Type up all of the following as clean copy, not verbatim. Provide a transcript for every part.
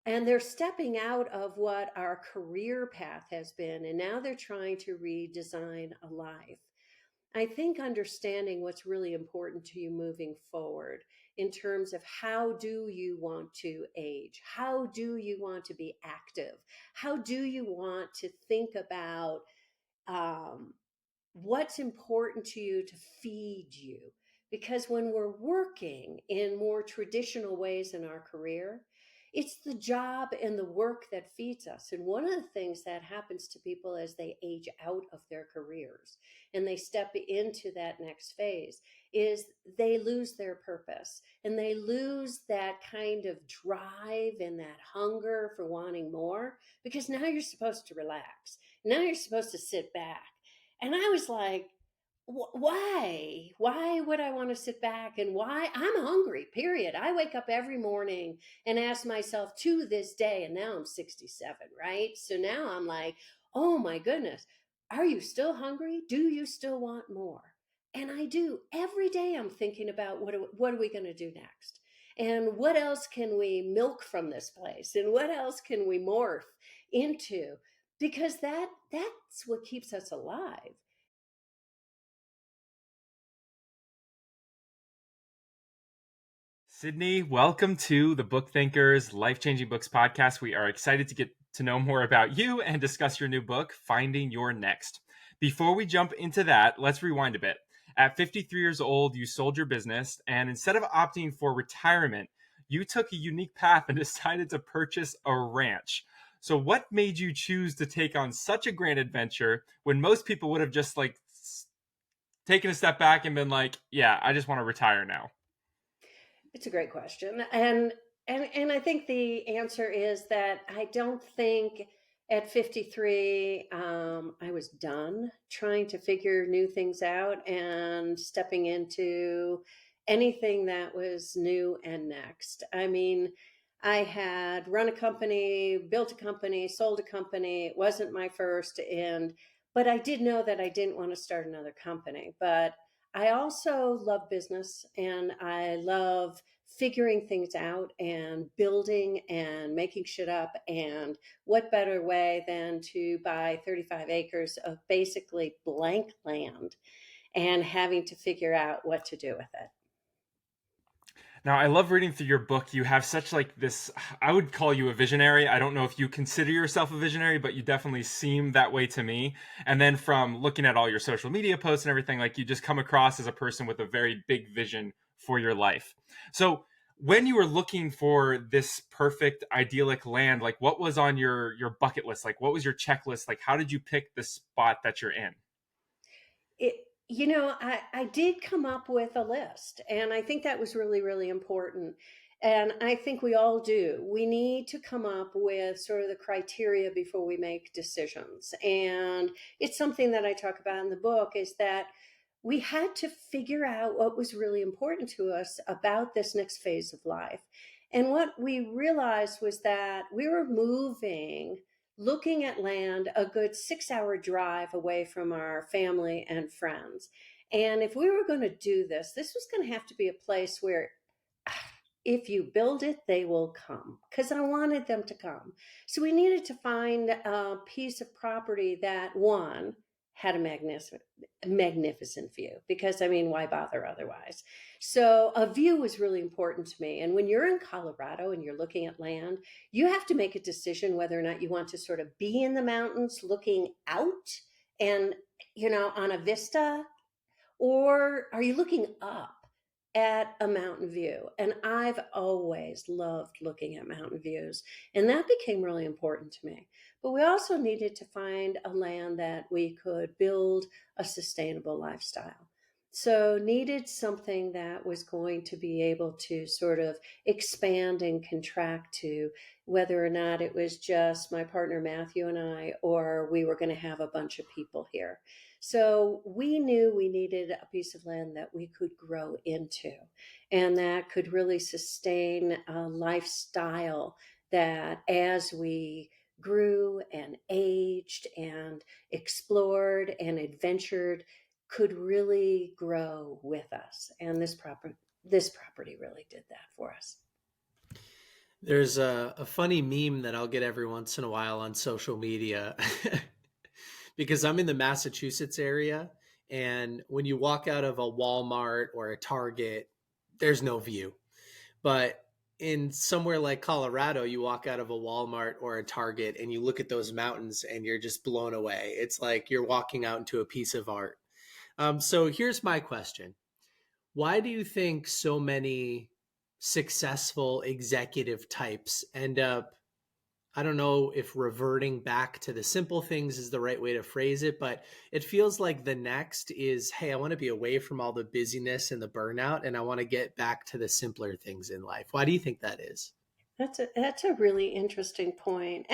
And they're stepping out of what our career path has been, and now they're trying to redesign a life. I think understanding what's really important to you moving forward in terms of how do you want to age? How do you want to be active? How do you want to think about um, what's important to you to feed you? Because when we're working in more traditional ways in our career, it's the job and the work that feeds us. And one of the things that happens to people as they age out of their careers and they step into that next phase is they lose their purpose and they lose that kind of drive and that hunger for wanting more, because now you're supposed to relax. Now you're supposed to sit back. And I was like, why would I want to sit back? And why? I'm hungry, period. I wake up every morning and ask myself to this day, and now I'm 67, right? So now I'm like, oh my goodness, are you still hungry? Do you still want more? And I do. Every day I'm thinking about what are we going to do next? And what else can we milk from this place? And what else can we morph into? Because that's what keeps us alive. Sydney, welcome to the Book Thinkers Life Changing Books podcast. We are excited to get to know more about you and discuss your new book, Finding Your Next. Before we jump into that, let's rewind a bit. At 53 years old, you sold your business, and instead of opting for retirement, you took a unique path and decided to purchase a ranch. So what made you choose to take on such a grand adventure when most people would have just taken a step back and been like, yeah, I just want to retire now? It's a great question. And I think the answer is that I don't think at 53 I was done trying to figure new things out and stepping into anything that was new and next. I mean, I had run a company, built a company, sold a company. It wasn't my first, and but I did know that I didn't want to start another company. But I also love business and I love figuring things out and building and making shit up. And what better way than to buy 35 acres of basically blank land and having to figure out what to do with it? Now, I love reading through your book. You have such this, I would call you a visionary. I don't know if you consider yourself a visionary, but you definitely seem that way to me. And then from looking at all your social media posts and everything, you just come across as a person with a very big vision for your life. So when you were looking for this perfect idyllic land, what was on your bucket list? What was your checklist? How did you pick the spot that you're in? It, I did come up with a list, and I think that was really, really important. And I think we all do. We need to come up with sort of the criteria before we make decisions. And it's something that I talk about in the book is that we had to figure out what was really important to us about this next phase of life. And what we realized was that we were moving, looking at land a good 6 hour drive away from our family and friends. And if we were going to do this, this was going to have to be a place where if you build it, they will come, because I wanted them to come. So we needed to find a piece of property that, one, had a magnificent view, because I mean, why bother otherwise? So a view was really important to me. And when you're in Colorado and you're looking at land, you have to make a decision whether or not you want to sort of be in the mountains looking out and, on a vista, or are you looking up at a mountain view? And I've always loved looking at mountain views, and that became really important to me. But we also needed to find a land that we could build a sustainable lifestyle. So needed something that was going to be able to sort of expand and contract to, whether or not it was just my partner Matthew and I, or we were going to have a bunch of people here. So we knew we needed a piece of land that we could grow into and that could really sustain a lifestyle that, as we grew and aged and explored and adventured, could really grow with us. And this property really did that for us. There's a funny meme that I'll get every once in a while on social media because I'm in the Massachusetts area. And when you walk out of a Walmart or a Target, there's no view. But in somewhere like Colorado, you walk out of a Walmart or a Target and you look at those mountains and you're just blown away. It's like you're walking out into a piece of art. So here's my question. Why do you think so many successful executive types end up, I don't know if reverting back to the simple things is the right way to phrase it, but it feels like the next is, hey, I want to be away from all the busyness and the burnout, and I want to get back to the simpler things in life. Why do you think that is? That's a really interesting point.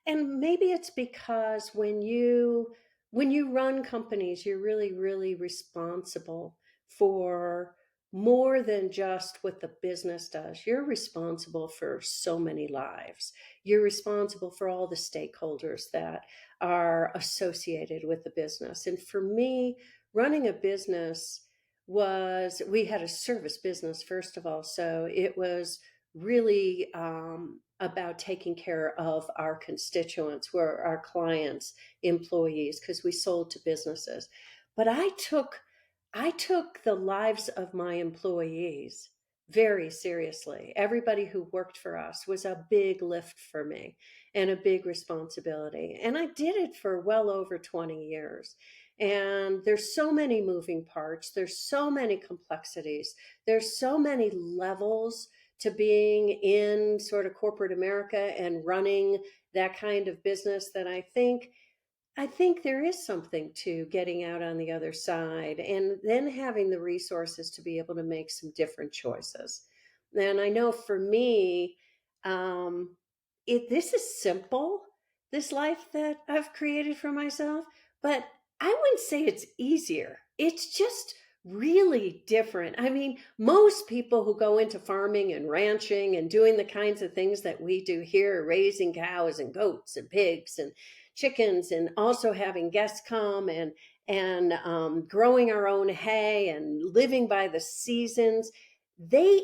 And maybe it's because when you run companies, you're really, really responsible for more than just what the business does. You're responsible for so many lives. You're responsible for all the stakeholders that are associated with the business. And for me, running a business we had a service business, first of all. So it was really about taking care of our constituents, who are our clients, employees, because we sold to businesses. But I took the lives of my employees very seriously. Everybody who worked for us was a big lift for me and a big responsibility. And I did it for well over 20 years. And there's so many moving parts, there's so many complexities, there's so many levels to being in sort of corporate America and running that kind of business that I think there is something to getting out on the other side and then having the resources to be able to make some different choices. And I know for me, um, this is simple, this life that I've created for myself, but I wouldn't say it's easier. It's just really different. I mean, most people who go into farming and ranching and doing the kinds of things that we do here, raising cows and goats and pigs and chickens, and also having guests come and growing our own hay and living by the seasons, they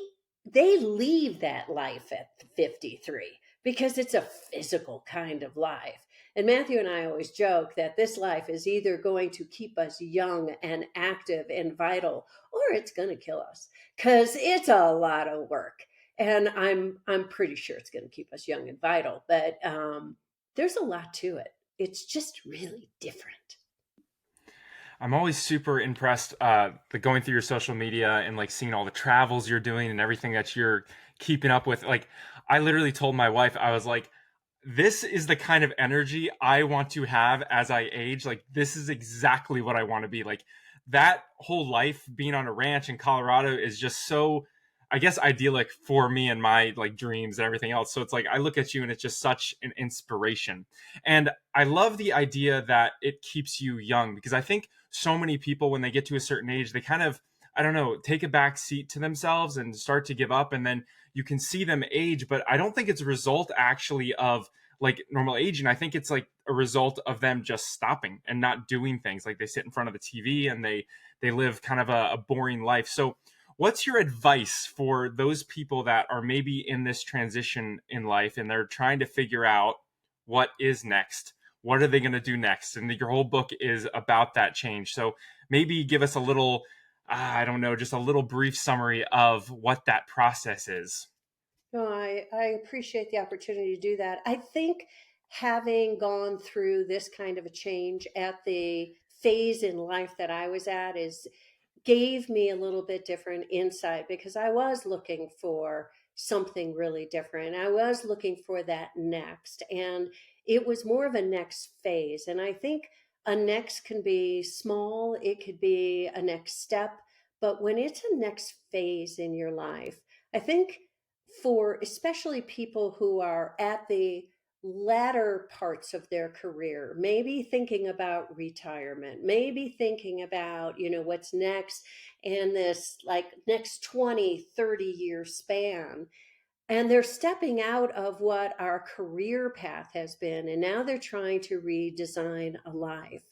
they leave that life at 53 because it's a physical kind of life. And Matthew and I always joke that this life is either going to keep us young and active and vital, or it's going to kill us because it's a lot of work. And I'm pretty sure it's going to keep us young and vital, but there's a lot to it. It's just really different. I'm always super impressed the going through your social media and like seeing all the travels you're doing and everything that you're keeping up with. Like I literally told my wife, I was like, this is the kind of energy I want to have as I age. Like this is exactly what I want to be. Like that whole life being on a ranch in Colorado is just so, I guess, idyllic for me and my like dreams and everything else. So it's like I look at you and it's just such an inspiration. And I love the idea that it keeps you young because I think so many people when they get to a certain age, they kind of, I don't know, take a back seat to themselves and start to give up, and then you can see them age. But I don't think it's a result actually of like normal aging. I think it's like a result of them just stopping and not doing things. Like they sit in front of the TV and they live kind of a boring life. So what's your advice for those people that are maybe in this transition in life and they're trying to figure out what is next? What are they going to do next? And your whole book is about that change. So maybe give us a little, I don't know, just a little brief summary of what that process is. No, I appreciate the opportunity to do that. I think having gone through this kind of a change at the phase in life that I was at is gave me a little bit different insight because I was looking for something really different. I was looking for that next, and it was more of a next phase. And I think a next can be small, it could be a next step, but when it's a next phase in your life, I think for especially people who are at the latter parts of their career, maybe thinking about retirement, maybe thinking about, what's next in this like next 20, 30-year span. And they're stepping out of what our career path has been, and now they're trying to redesign a life.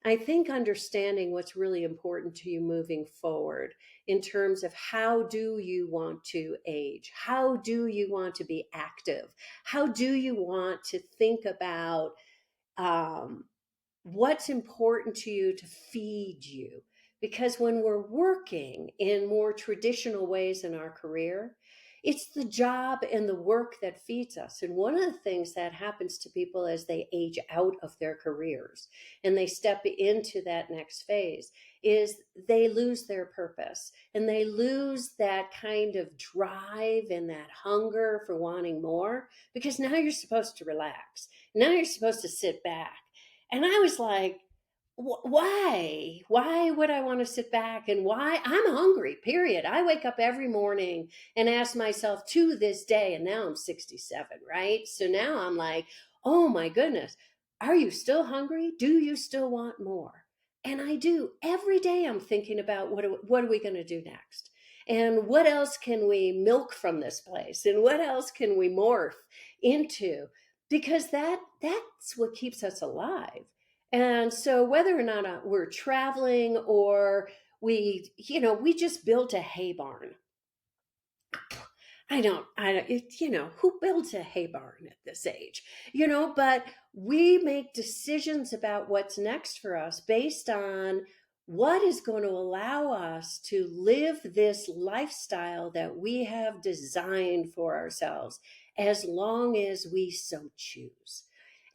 I think understanding what's really important to you moving forward in terms of how do you want to age? How do you want to be active? How do you want to think about um, what's important to you to feed you? Because when we're working in more traditional ways in our career, it's the job and the work that feeds us. And one of the things that happens to people as they age out of their careers and they step into that next phase is they lose their purpose and they lose that kind of drive and that hunger for wanting more, because now you're supposed to relax. Now you're supposed to sit back. And I was like, why would I want to sit back? And why? I'm hungry, period. I wake up every morning and ask myself to this day, and now I'm 67, right? So now I'm like, oh my goodness, are you still hungry? Do you still want more? And I do. Every day I'm thinking about what are we going to do next? And what else can we milk from this place? And what else can we morph into? Because that's what keeps us alive. And so whether or not we're traveling or we just built a hay barn. Who builds a hay barn at this age? But we make decisions about what's next for us based on what is going to allow us to live this lifestyle that we have designed for ourselves as long as we so choose.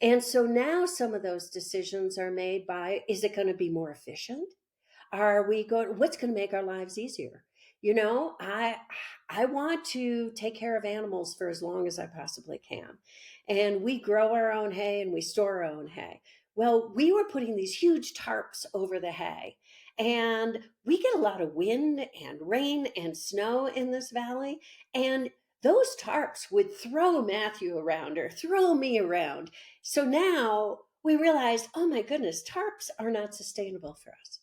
And so now some of those decisions are made by, is it going to be more efficient? Are we going, what's going to make our lives easier? I want to take care of animals for as long as I possibly can. And we grow our own hay and we store our own hay. Well, we were putting these huge tarps over the hay, and we get a lot of wind and rain and snow in this valley. And those tarps would throw Matthew around or throw me around. So now we realized, oh my goodness, tarps are not sustainable for us.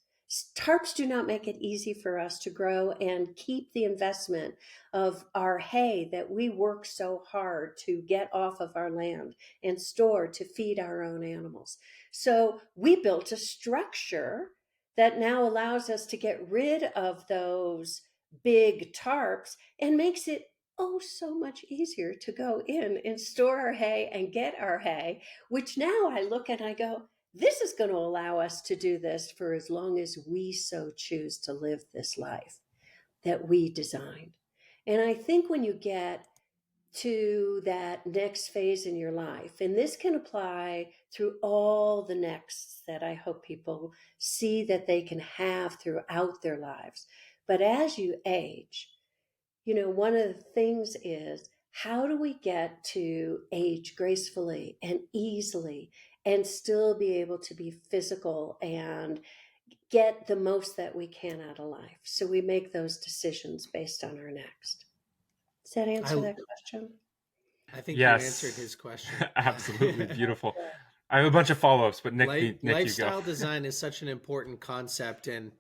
Tarps do not make it easy for us to grow and keep the investment of our hay that we work so hard to get off of our land and store to feed our own animals. So we built a structure that now allows us to get rid of those big tarps and makes it oh so much easier to go in and store our hay and get our hay, which now I look and I go, this is going to allow us to do this for as long as we so choose to live this life that we designed. And I think when you get to that next phase in your life, and this can apply through all the nexts that I hope people see that they can have throughout their lives. But as you age, one of the things is, how do we get to age gracefully and easily and still be able to be physical and get the most that we can out of life? So we make those decisions based on our next. Does that answer I that question? I think you answered Yes, his question. absolutely beautiful. I have a bunch of follow-ups, but Nick, you go. Lifestyle design is such an important concept. And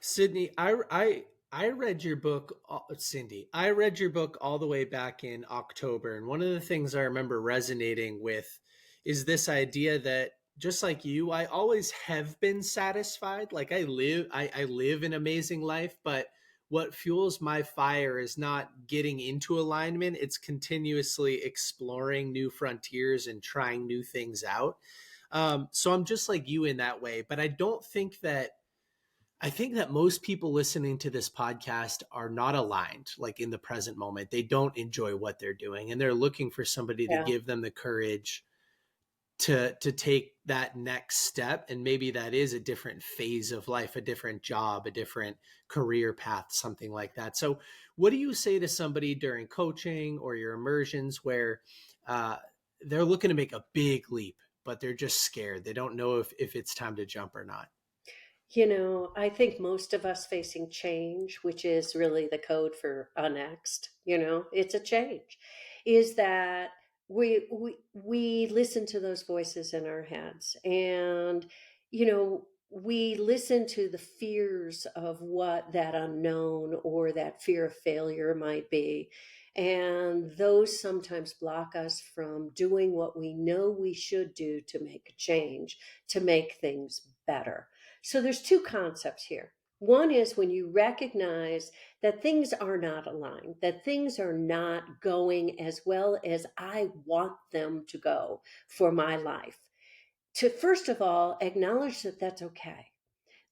Sydney, I read your book, Cindy. I read your book all the way back in October, and one of the things I remember resonating with is this idea that just like you, I always have been satisfied. Like I live an amazing life, but what fuels my fire is not getting into alignment. It's continuously exploring new frontiers and trying new things out. So I'm just like you in that way, but I think that most people listening to this podcast are not aligned, like in the present moment. They don't enjoy what they're doing, and they're looking for somebody to Yeah. give them the courage to take that next step. And maybe that is a different phase of life, a different job, a different career path, something like that. So what do you say to somebody during coaching or your immersions where uh, they're looking to make a big leap, but they're just scared? They don't know if it's time to jump or not. I think most of us facing change, which is really the code for a next, it's a change, is that we listen to those voices in our heads, and we listen to the fears of what that unknown or that fear of failure might be. And those sometimes block us from doing what we know we should do to make a change, to make things better. So there's two concepts here. One is when you recognize that things are not aligned, that things are not going as well as I want them to go for my life. To first of all, acknowledge that that's okay,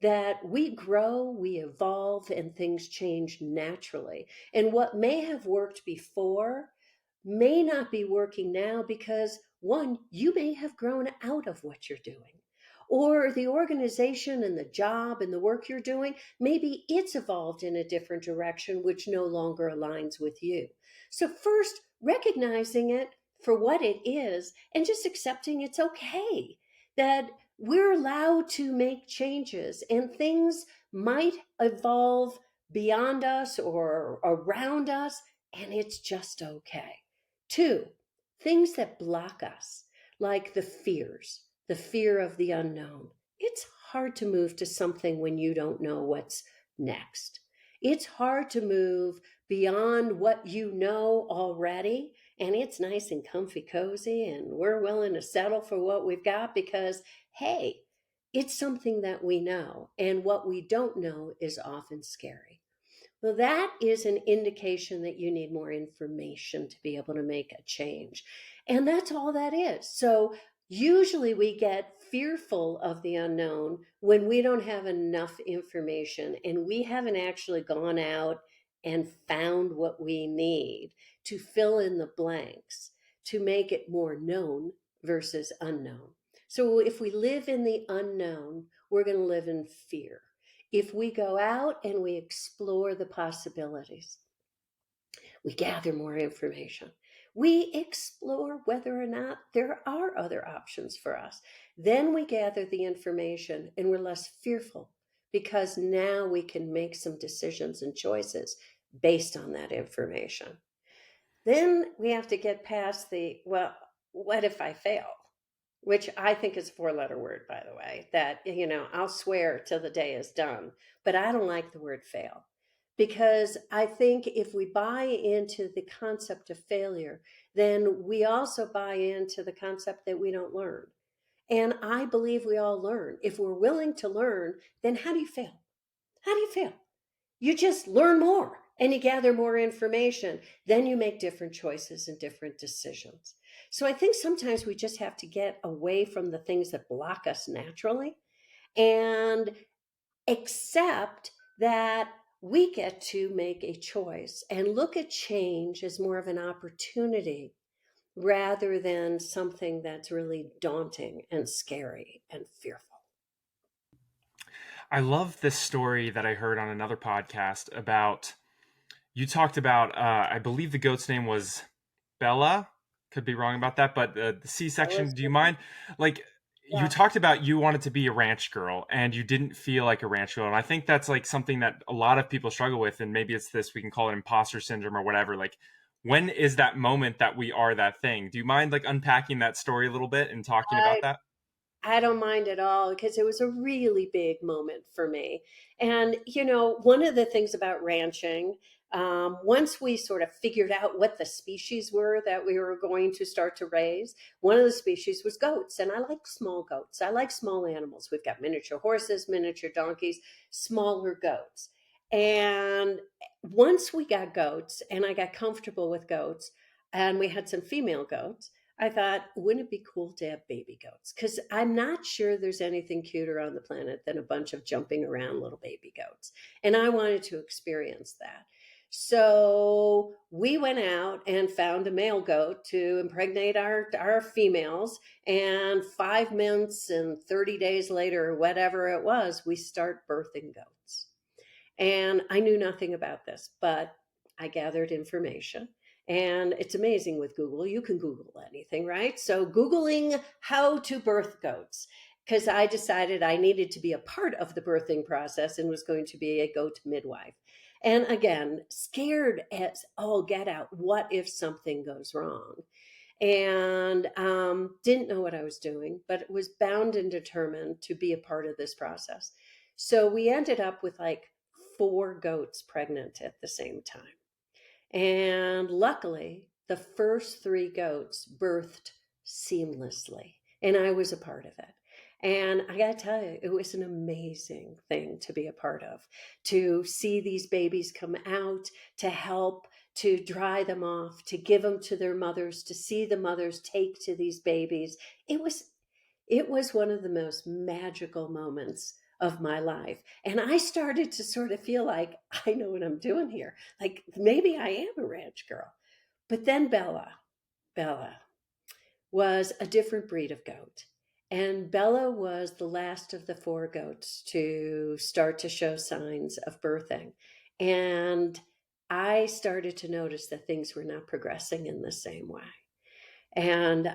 that we grow, we evolve, and things change naturally. And what may have worked before may not be working now because, one, you may have grown out of what you're doing. Or the organization and the job and the work you're doing, maybe it's evolved in a different direction, which no longer aligns with you. So, first, recognizing it for what it is and just accepting it's okay that we're allowed to make changes and things might evolve beyond us or around us, and it's just okay. Two, things that block us, like the fear of the unknown. It's hard to move to something when you don't know what's next. It's hard to move beyond what you know already, and it's nice and comfy cozy, and we're willing to settle for what we've got because, hey, it's something that we know, and what we don't know is often scary. Well, that is an indication that you need more information to be able to make a change. And that's all that is. So, usually we get fearful of the unknown when we don't have enough information and we haven't actually gone out and found what we need to fill in the blanks to make it more known versus unknown. So, if we live in the unknown, we're going to live in fear. If we go out and we explore the possibilities, we gather more information. We explore whether or not there are other options for us. Then we gather the information and we're less fearful because now we can make some decisions and choices based on that information. Then we have to get past the, well, what if I fail? Which I think is a four-letter word, by the way, that, I'll swear till the day is done, but I don't like the word fail because I think if we buy into the concept of failure, then we also buy into the concept that we don't learn. And I believe we all learn. If we're willing to learn, then how do you fail? How do you fail? You just learn more and you gather more information. Then you make different choices and different decisions. So I think sometimes we just have to get away from the things that block us naturally and accept that we get to make a choice and look at change as more of an opportunity rather than something that's really daunting and scary and fearful. I love this story that I heard on another podcast about, you talked about, I believe the goat's name was Bella. Could be wrong about that, but the C-section, do you mind? Like, you Yeah. talked about you wanted to be a ranch girl and you didn't feel like a ranch girl. And I think that's like something that a lot of people struggle with. And maybe it's this, we can call it imposter syndrome or whatever. Like, when is that moment that we are that thing? Do you mind like unpacking that story a little bit and talking about I that? I don't mind at all because it was a really big moment for me. And, one of the things about ranching, once we sort of figured out what the species were that we were going to start to raise, one of the species was goats. And I like small goats. I like small animals. We've got miniature horses, miniature donkeys, smaller goats. And once we got goats and I got comfortable with goats and we had some female goats, I thought, wouldn't it be cool to have baby goats? Because I'm not sure there's anything cuter on the planet than a bunch of jumping around little baby goats. And I wanted to experience that. So we went out and found a male goat to impregnate our females. And 5 months and 30 days later, or whatever it was, we start birthing goats. And I knew nothing about this, but I gathered information. And it's amazing with Google. You can Google anything, right? So, Googling how to birth goats, because I decided I needed to be a part of the birthing process and was going to be a goat midwife. And again, scared as all get out. What if something goes wrong? And didn't know what I was doing, but was bound and determined to be a part of this process. So we ended up with like 4 goats pregnant at the same time. And luckily, the first three goats birthed seamlessly, and I was a part of it. And I got to tell you, it was an amazing thing to be a part of, to see these babies come out, to help, to dry them off, to give them to their mothers, to see the mothers take to these babies. It was it was one of the most magical moments of my life. And I started to sort of feel like I know what I'm doing here. Like maybe I am a ranch girl. But then Bella was a different breed of goat. And Bella was the last of the four goats to start to show signs of birthing. And I started to notice that things were not progressing in the same way. And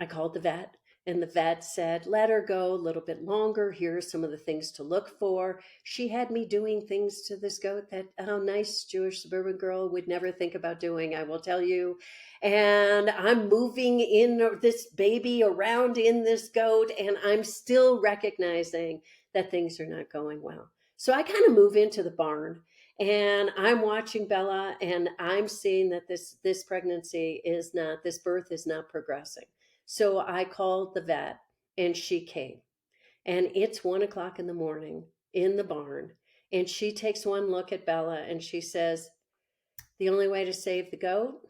I called the vet, and the vet said, let her go a little bit longer. Here are some of the things to look for. She had me doing things to this goat that a nice Jewish suburban girl would never think about doing, I will tell you. And I'm moving in this baby around in this goat, and I'm still recognizing that things are not going well. So I kind of move into the barn, and I'm watching Bella, and I'm seeing that this pregnancy is not, this birth is not progressing. So I called the vet, and she came, and it's 1 o'clock in the morning in the barn, and she takes one look at Bella, and she says, the only way to save the goat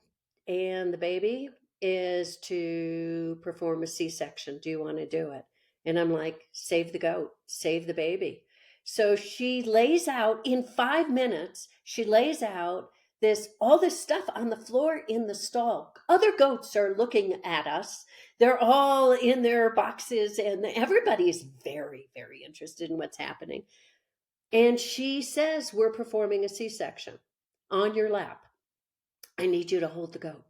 and the baby is to perform a C-section. Do you want to do it? And I'm like, save the goat, save the baby. So she lays out in 5 minutes, she lays out this all this stuff on the floor in the stall. Other goats are looking at us. They're all in their boxes, and everybody's very, very interested in what's happening. And she says, we're performing a C-section on your lap. I need you to hold the goat.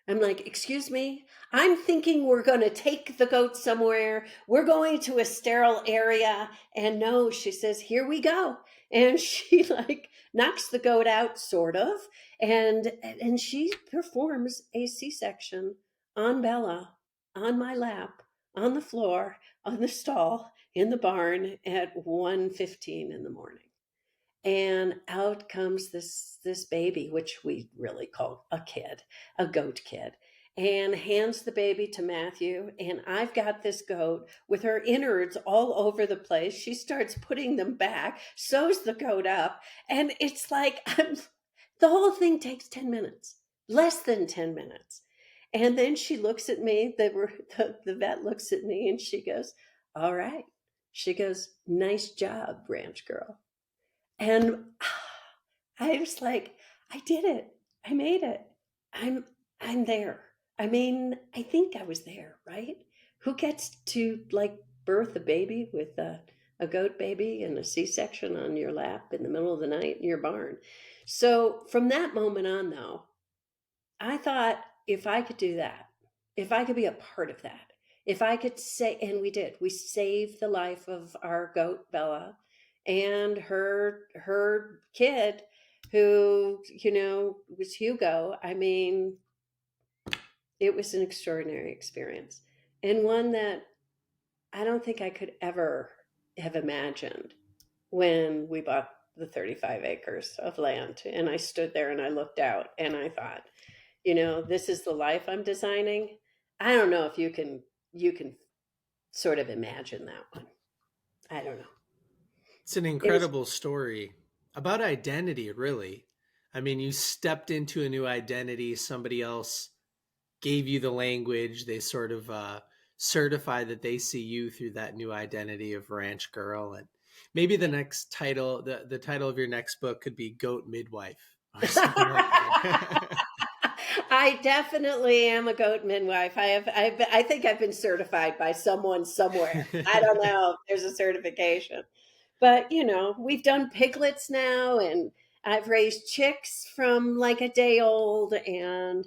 I'm like, excuse me? I'm thinking we're going to take the goat somewhere. We're going to a sterile area. And no, she says, here we go. And she like knocks the goat out, sort of. And she performs a C-section on Bella, on my lap, on the floor, on the stall, in the barn at 1:15 in the morning. And out comes this baby, which we really call a kid, a goat kid, and hands the baby to Matthew. And I've got this goat with her innards all over the place. She starts putting them back, sews the goat up, and it's like the whole thing takes 10 minutes, less than 10 minutes. And then she looks at me, the vet looks at me, and she goes, all right. She goes, nice job, ranch girl. And I was like, I did it. I made it. I'm I'm there. I mean, I think I was there, right? Who gets to like birth a baby with a goat baby and a C-section on your lap in the middle of the night in your barn? So from that moment on, though, I thought if I could do that, if I could be a part of that, if I could say, and we did, we saved the life of our goat Bella and her kid, who was Hugo. I mean, it was an extraordinary experience, and one that I don't think I could ever have imagined when we bought the 35 acres of land. And I stood there and I looked out and I thought, this is the life I'm designing. I don't know if you can sort of imagine that one. I don't know. It's an It was incredible story about identity, really. I mean, you stepped into a new identity, somebody else gave you the language, they sort of certify that they see you through that new identity of ranch girl. And maybe the next title, the title of your next book could be Goat Midwife or something like that. I definitely am a goat midwife. I think I've been certified by someone somewhere. I don't know if there's a certification. But, we've done piglets now, and I've raised chicks from like a day old, and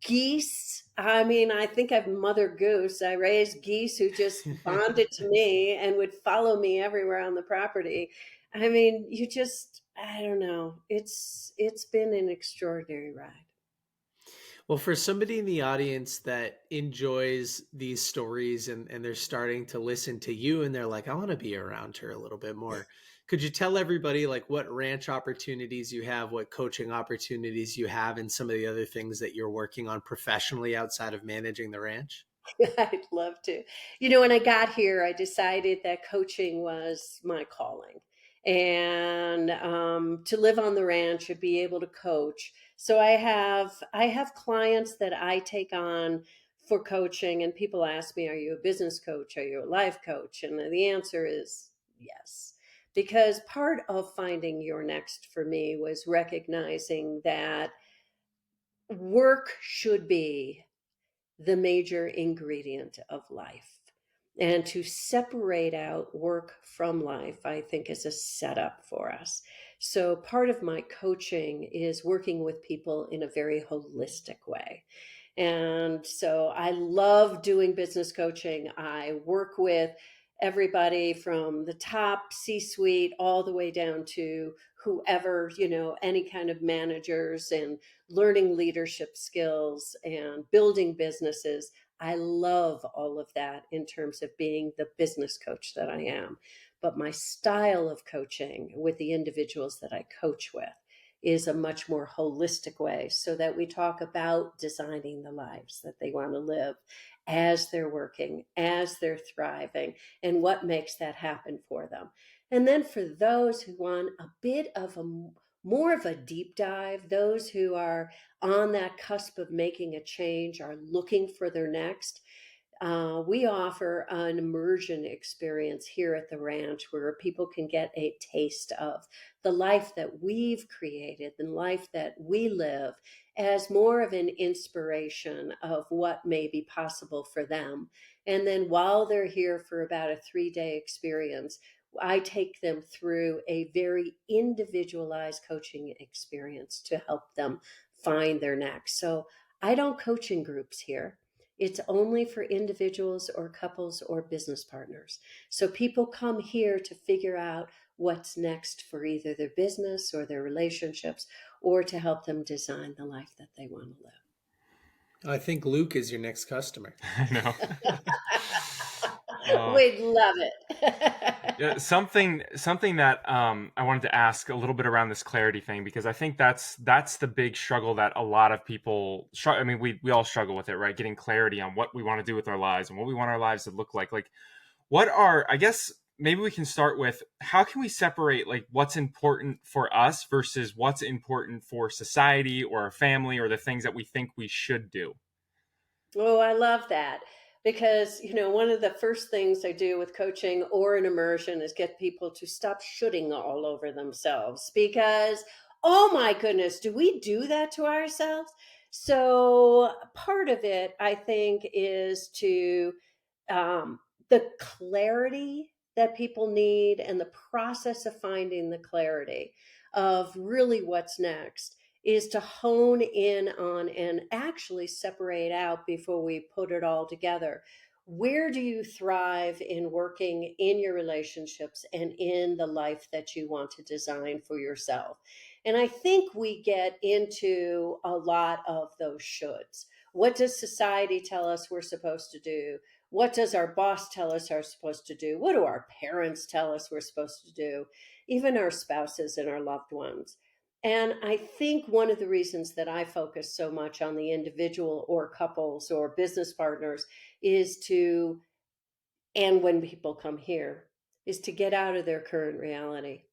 geese. I mean, I think I've mother goose. I raised geese who just bonded to me and would follow me everywhere on the property. I mean, I don't know. It's been an extraordinary ride. Well, for somebody in the audience that enjoys these stories and they're starting to listen to you and they're like, I want to be around her a little bit more. Could you tell everybody like what ranch opportunities you have, what coaching opportunities you have, and some of the other things that you're working on professionally outside of managing the ranch? I'd love to. You know, when I got here, I decided that coaching was my calling, and to live on the ranch and be able to coach. So I have clients that I take on for coaching, and people ask me, "Are you a business coach? Are you a life coach?" And the answer is yes, because part of finding your next for me was recognizing that work should be the major ingredient of life. And to separate out work from life, I think, is a setup for us. So, part of my coaching is working with people in a very holistic way. And so I love doing business coaching. I work with everybody from the top C suite all the way down to whoever, any kind of managers and learning leadership skills and building businesses. I love all of that in terms of being the business coach that I am. But my style of coaching with the individuals that I coach with is a much more holistic way, so that we talk about designing the lives that they want to live as they're working, as they're thriving, and what makes that happen for them. And then for those who want a bit of a more of a deep dive, those who are on that cusp of making a change, are looking for their next, we offer an immersion experience here at the ranch where people can get a taste of the life that we've created, the life that we live, as more of an inspiration of what may be possible for them. And then while they're here for about a 3-day experience, I take them through a very individualized coaching experience to help them find their next. So I don't coach in groups here. It's only for individuals or couples or business partners. So people come here to figure out what's next for either their business or their relationships, or to help them design the life that they want to I think Luke is your next customer. I know. live. We'd love it. Yeah, something that I wanted to ask a little bit around this clarity thing, because I think that's the big struggle that a lot of people I mean, we all struggle with it, right? Getting clarity on what we want to do with our lives and what we want our lives to look like. Like, what are, I guess maybe we can start with, how can we separate like what's important for us versus what's important for society or our family or the things that we think we should do? Oh, I love that. Because, one of the first things I do with coaching or an immersion is get people to stop shooting all over themselves. Because, oh my goodness, do we do that to ourselves? So, part of it, I think, is to um, the clarity that people need and the process of finding the clarity of really what's next is to hone in on and actually separate out before we put it all together. Where do you thrive in working in your relationships and in the life that you want to design for yourself? And I think we get into a lot of those shoulds. What does society tell us we're supposed to do? What does our boss tell us we're supposed to do? What do our parents tell us we're supposed to do? Even our spouses and our loved ones. And I think one of the reasons that I focus so much on the individual or couples or business partners is to, and when people come here, is to get out of their current reality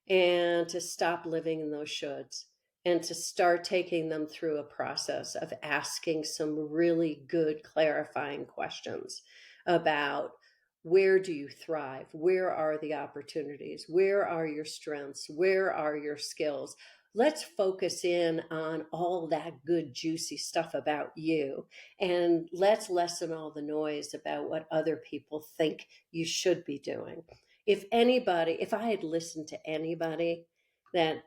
and to stop living in those shoulds and to start taking them through a process of asking some really good clarifying questions about where do you thrive? Where are the opportunities? Where are your strengths? Where are your skills? Let's focus in on all that good, juicy stuff about you. And let's lessen all the noise about what other people think you should be doing. If I had listened to anybody that,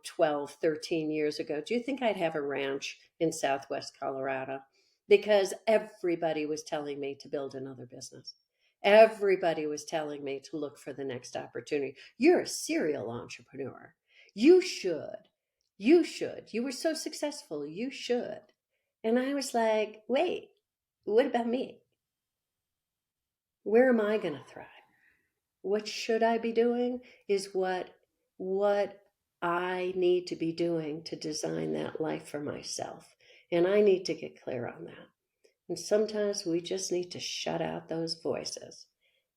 12, 13 years ago, do you think I'd have a ranch in Southwest Colorado? Because everybody was telling me to build another business. Everybody was telling me to look for the next opportunity. You're a serial entrepreneur. You should. You should. You were so successful. You should. And I was like, wait, what about me? Where am I going to thrive? What should I be doing is what I need to be doing to design that life for myself. And I need to get clear on that. And sometimes we just need to shut out those voices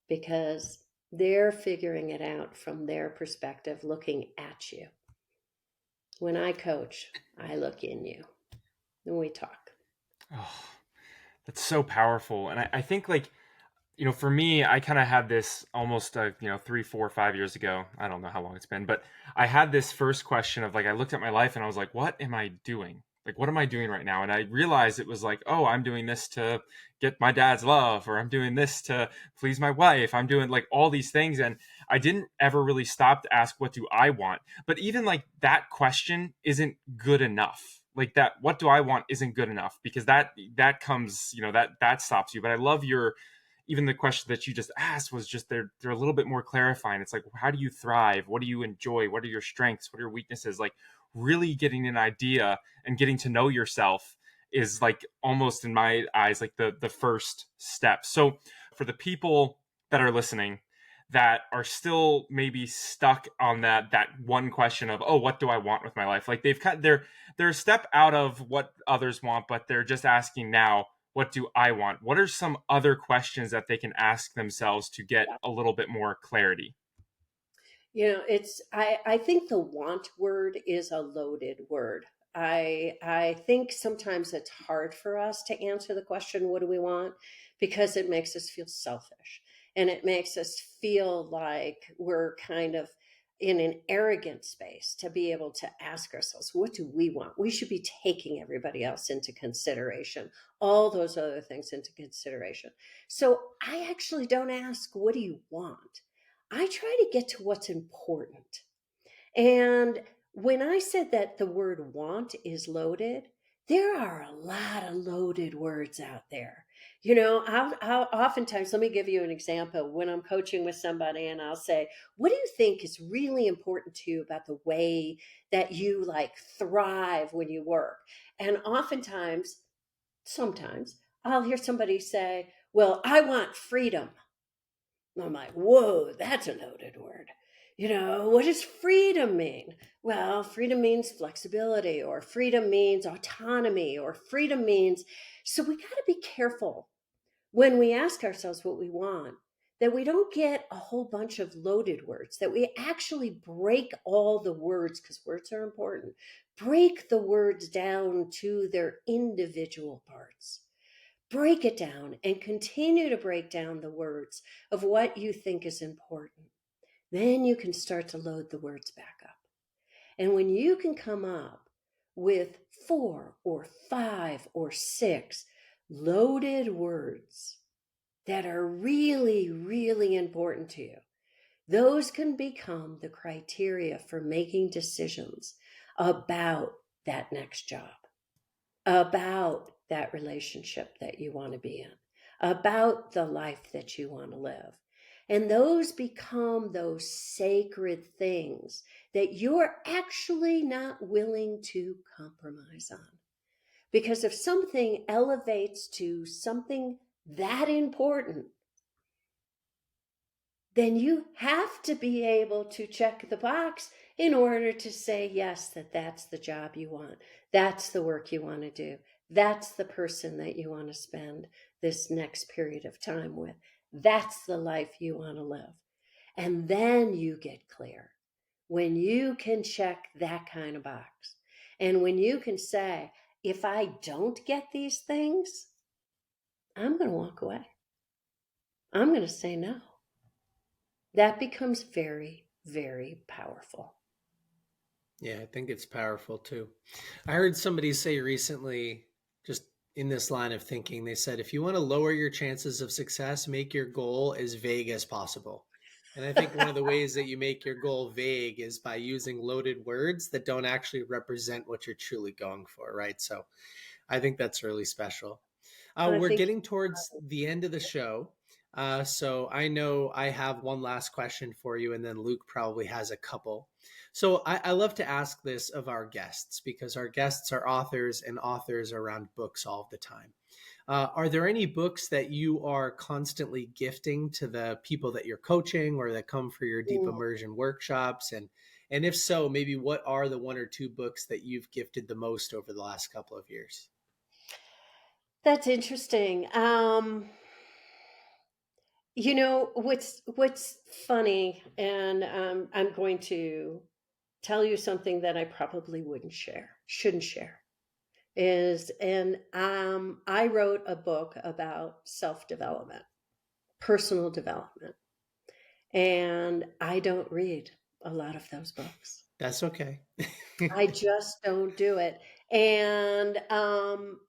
because they're figuring it out from their perspective, looking at you. When I coach, I look in you and we talk. Oh, that's so powerful. And I think like, for me, I kind of had this almost, 3, 4, 5 years ago. I don't know how long it's been, but I had this first question of like, I looked at my life and I was like, what am I doing? Like, what am I doing right now? And I realized it was like, oh, I'm doing this to get my dad's love, or I'm doing this to please my wife. I'm doing like all these things. And I didn't ever really stop to ask, what do I want? But even like that question isn't good enough. Like that, what do I want isn't good enough, because that comes, that stops you. But I love your, even the question that you just asked was just they're a little bit more clarifying. It's like, how do you thrive? What do you enjoy? What are your strengths? What are your weaknesses? Like really getting an idea and getting to know yourself is like almost in my eyes like the first step. So for the people that are listening that are still maybe stuck on that one question of, oh, what do I want with my life? Like they're a step out of what others want, but they're just asking now, what do I want? What are some other questions that they can ask themselves to get a little bit more clarity? I think the want word is a loaded word. I think sometimes it's hard for us to answer the question, what do we want? Because it makes us feel selfish and it makes us feel like we're kind of in an arrogant space to be able to ask ourselves, what do we want? We should be taking everybody else into consideration, all those other things into consideration. So I actually don't ask, what do you want? I try to get to what's important. And when I said that the word want is loaded, there are a lot of loaded words out there. I'll oftentimes, let me give you an example. When I'm coaching with somebody and I'll say, what do you think is really important to you about the way that you like thrive when you work? And oftentimes, sometimes I'll hear somebody say, well, I want freedom. And I'm like, whoa, that's a loaded word. What does freedom mean? Well, freedom means flexibility, or freedom means autonomy, or freedom means. So we got to be careful when we ask ourselves what we want, that we don't get a whole bunch of loaded words, that we actually break all the words, because words are important, break the words down to their individual parts. Break it down and continue to break down the words of what you think is important. Then you can start to load the words back up. And when you can come up with 4 or 5 or 6 loaded words that are really, really important to you, those can become the criteria for making decisions about that next job, about that relationship that you want to be in, about the life that you want to live. And those become those sacred things that you're actually not willing to compromise on. Because if something elevates to something that important, then you have to be able to check the box in order to say yes, that's the job you want. That's the work you want to do. That's the person that you want to spend this next period of time with. That's the life you want to live. And then you get clear when you can check that kind of box. And when you can say, if I don't get these things, I'm going to walk away. I'm going to say no. That becomes very, very powerful. Yeah, I think it's powerful too. I heard somebody say recently, just in this line of thinking, they said, if you want to lower your chances of success, make your goal as vague as possible. And I think one of the ways that you make your goal vague is by using loaded words that don't actually represent what you're truly going for, right? So I think that's really special. I We're think getting towards the end of the show. So I know I have one last question for you, and then Luke probably has a couple. So I love to ask this of our guests because our guests are authors and authors are around books all the time. Are there any books that you are constantly gifting to the people that you're coaching or that come for your deep Mm, immersion workshops? And if so, maybe what are the one or two books that you've gifted the most over the last couple of years? that's interesting. What's funny, and I'm going to tell you something that I probably shouldn't share, is, and I wrote a book about self development, personal development, and I don't read a lot of those books. That's okay. I just don't do it. And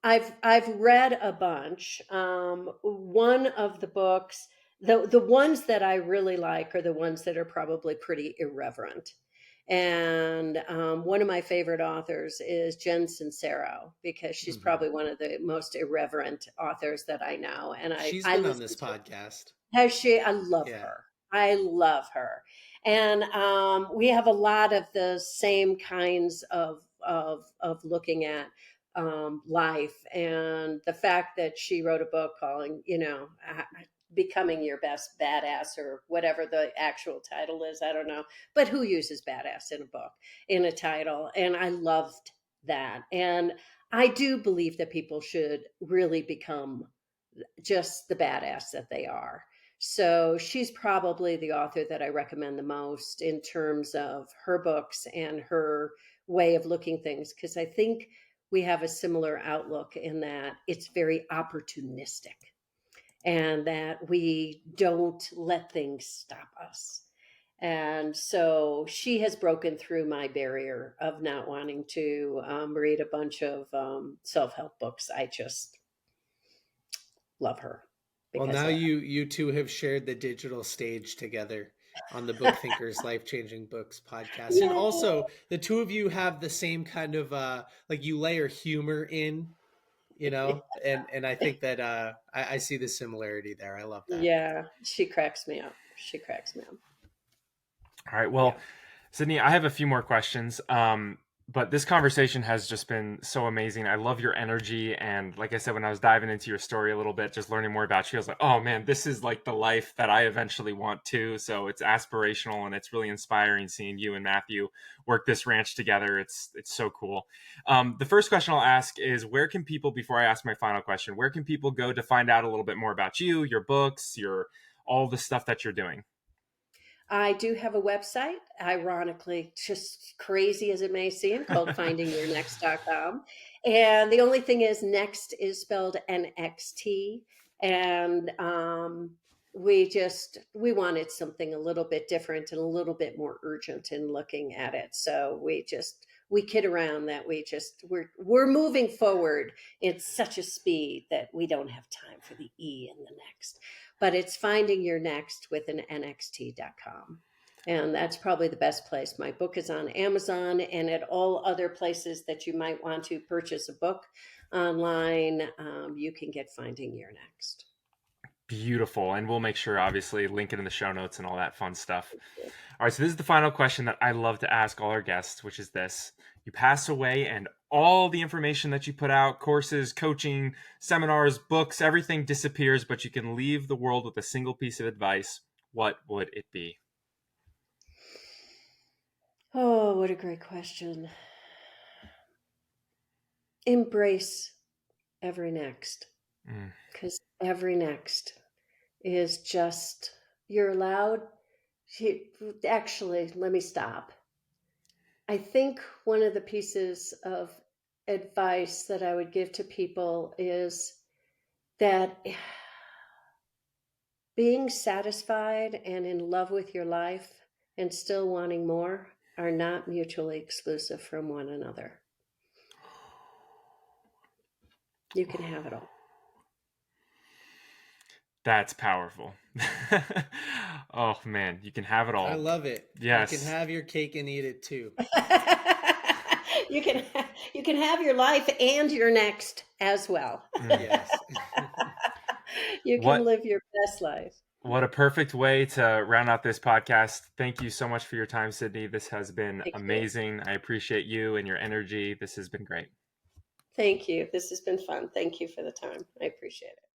I've read a bunch. One of the books, the ones that I really like are the ones that are probably pretty irreverent. And one of my favorite authors is Jen Sincero, because she's Mhm. probably one of the most irreverent authors that I know. And She's I been on listen this to podcast. has she? I love Yeah. her. I love her. And we have a lot of the same kinds of looking at life, and the fact that she wrote a book calling, becoming your best badass, or whatever the actual title is. I don't know, but who uses badass in a book, in a title? And I loved that. And I do believe that people should really become just the badass that they are. So she's probably the author that I recommend the most in terms of her books and her way of looking things, because I think we have a similar outlook in that it's very opportunistic, and that we don't let things stop us. And so she has broken through my barrier of not wanting to read a bunch of self help books. I just love her Well, because now of that. you two have shared the digital stage together on the Book Thinkers Life Changing Books podcast. And Yay! also the two of you have the same kind of like you layer humor in, and I think that I see the similarity there. I love that. Yeah, she cracks me up. She cracks me up. All right. Yeah. Well, Sydney, I have a few more questions. But this conversation has just been so amazing. I love your energy. And like I said, when I was diving into your story a little bit, just learning more about you, I was like, oh man, this is like the life that I eventually want too. So it's aspirational and it's really inspiring seeing you and Matthew work this ranch together. It's so cool. The first question I'll ask is, where can people, before I ask my final question, where can people go to find out a little bit more about you, your books, your all the stuff that you're doing? I do have a website, ironically, just crazy as it may seem, called findingyournext.com. And the only thing is, next is spelled NXT. And we wanted something a little bit different and a little bit more urgent in looking at it. So we kid around that we're moving forward in such a speed that we don't have time for the E in the next. But it's Finding Your Next with an NXT.com. And that's probably the best place. My book is on Amazon and at all other places that you might want to purchase a book online. You can get Finding Your Next. Beautiful. And we'll make sure, obviously, link it in the show notes and all that fun stuff. All right. So, this is the final question that I love to ask all our guests, which is this: you pass away, and all the information that you put out, courses, coaching, seminars, books, everything disappears, but you can leave the world with a single piece of advice. What would it be? Oh, what a great question. Embrace every next, Mm. because every next is just, you're allowed. Actually, let me stop. I think one of the pieces of advice that I would give to people is that being satisfied and in love with your life and still wanting more are not mutually exclusive from one another. You can have it all. That's powerful. Oh, man. You can have it I all. love it. You can Yes. have your cake and eat it too. you can you can have your life and your next as well. Mm. Yes. You can What live your best life. What a perfect way to round out this podcast. Thank you so much for your time, Sydney. This has been Thank you. amazing. I appreciate you and your energy. This has been great. Thank you. This has been fun. Thank you for the time. I appreciate it.